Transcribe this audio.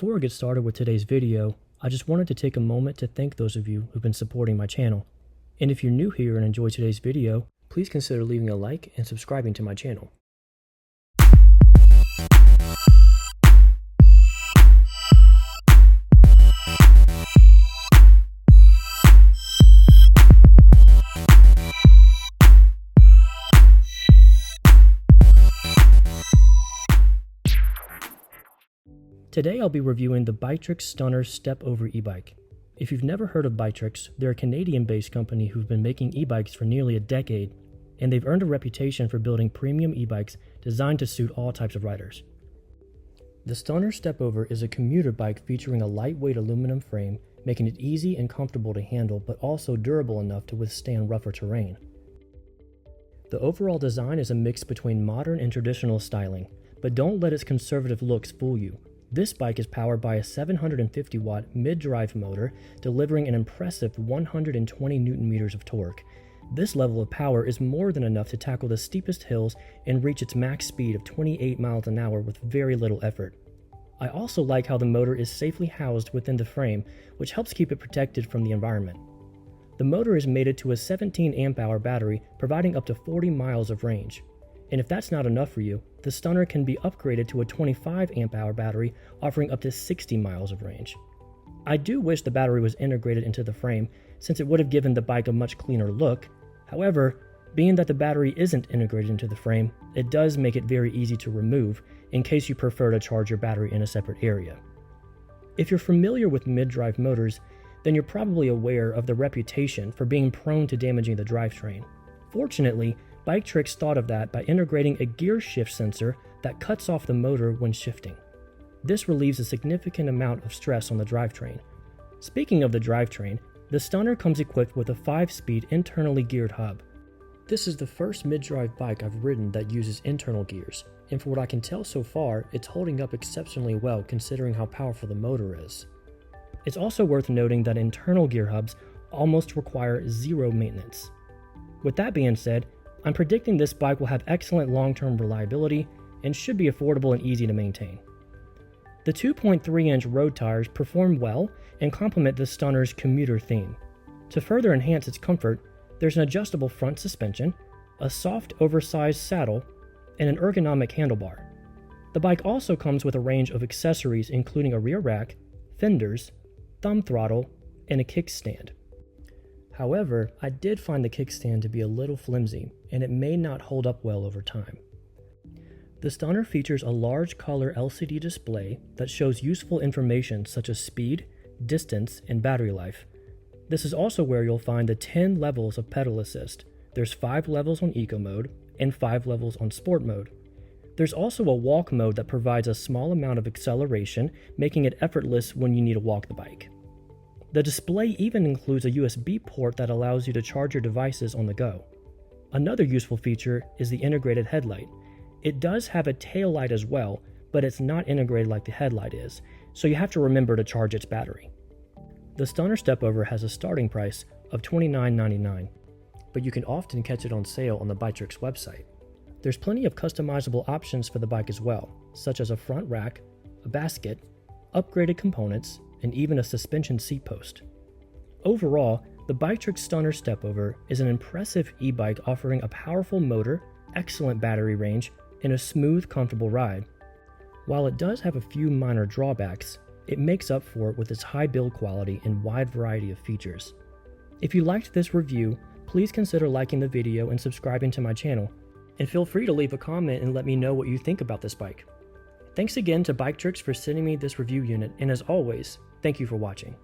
Before I get started with today's video, I just wanted to take a moment to thank those of you who've been supporting my channel. And if you're new here and enjoy today's video, please consider leaving a like and subscribing to my channel. Today I'll be reviewing the Biktrix Stunner Step-Over e-bike. If you've never heard of Biktrix, they're a Canadian-based company who've been making e-bikes for nearly a decade, and they've earned a reputation for building premium e-bikes designed to suit all types of riders. The Stunner Step-Over is a commuter bike featuring a lightweight aluminum frame, making it easy and comfortable to handle but also durable enough to withstand rougher terrain. The overall design is a mix between modern and traditional styling, but don't let its conservative looks fool you. This bike is powered by a 750-watt mid-drive motor, delivering an impressive 120 Nm of torque. This level of power is more than enough to tackle the steepest hills and reach its max speed of 28 miles an hour with very little effort. I also like how the motor is safely housed within the frame, which helps keep it protected from the environment. The motor is mated to a 17 amp-hour battery, providing up to 40 miles of range. And if that's not enough for you, the Stunner can be upgraded to a 25 amp-hour battery, offering up to 60 miles of range. I do wish the battery was integrated into the frame, since it would have given the bike a much cleaner look. However, being that the battery isn't integrated into the frame, it does make it very easy to remove, in case you prefer to charge your battery in a separate area. If you're familiar with mid-drive motors, then you're probably aware of the reputation for being prone to damaging the drivetrain. Fortunately, Biktrix thought of that by integrating a gear shift sensor that cuts off the motor when shifting. This relieves a significant amount of stress on the drivetrain. Speaking of the drivetrain, the Stunner comes equipped with a 5-speed internally geared hub. This is the first mid-drive bike I've ridden that uses internal gears, and for what I can tell so far, it's holding up exceptionally well considering how powerful the motor is. It's also worth noting that internal gear hubs almost require zero maintenance. With that being said, I'm predicting this bike will have excellent long-term reliability and should be affordable and easy to maintain. The 2.3-inch road tires perform well and complement the Stunner's commuter theme. To further enhance its comfort, there's an adjustable front suspension, a soft oversized saddle, and an ergonomic handlebar. The bike also comes with a range of accessories including a rear rack, fenders, thumb throttle, and a kickstand. However, I did find the kickstand to be a little flimsy, and it may not hold up well over time. The Stunner features a large color LCD display that shows useful information such as speed, distance, and battery life. This is also where you'll find the 10 levels of pedal assist. There's 5 levels on Eco mode and 5 levels on Sport mode. There's also a walk mode that provides a small amount of acceleration, making it effortless when you need to walk the bike. The display even includes a USB port that allows you to charge your devices on the go. Another useful feature is the integrated headlight. It does have a tail light as well, but it's not integrated like the headlight is, so you have to remember to charge its battery. The Stunner Step-Over has a starting price of $29.99, but you can often catch it on sale on the Biktrix website. There's plenty of customizable options for the bike as well, such as a front rack, a basket, upgraded components, and even a suspension seat post. Overall, the Biktrix Stunner Step-Over is an impressive e-bike offering a powerful motor, excellent battery range, and a smooth, comfortable ride. While it does have a few minor drawbacks, it makes up for it with its high build quality and wide variety of features. If you liked this review, please consider liking the video and subscribing to my channel, and feel free to leave a comment and let me know what you think about this bike. Thanks again to Biktrix for sending me this review unit, and as always, thank you for watching.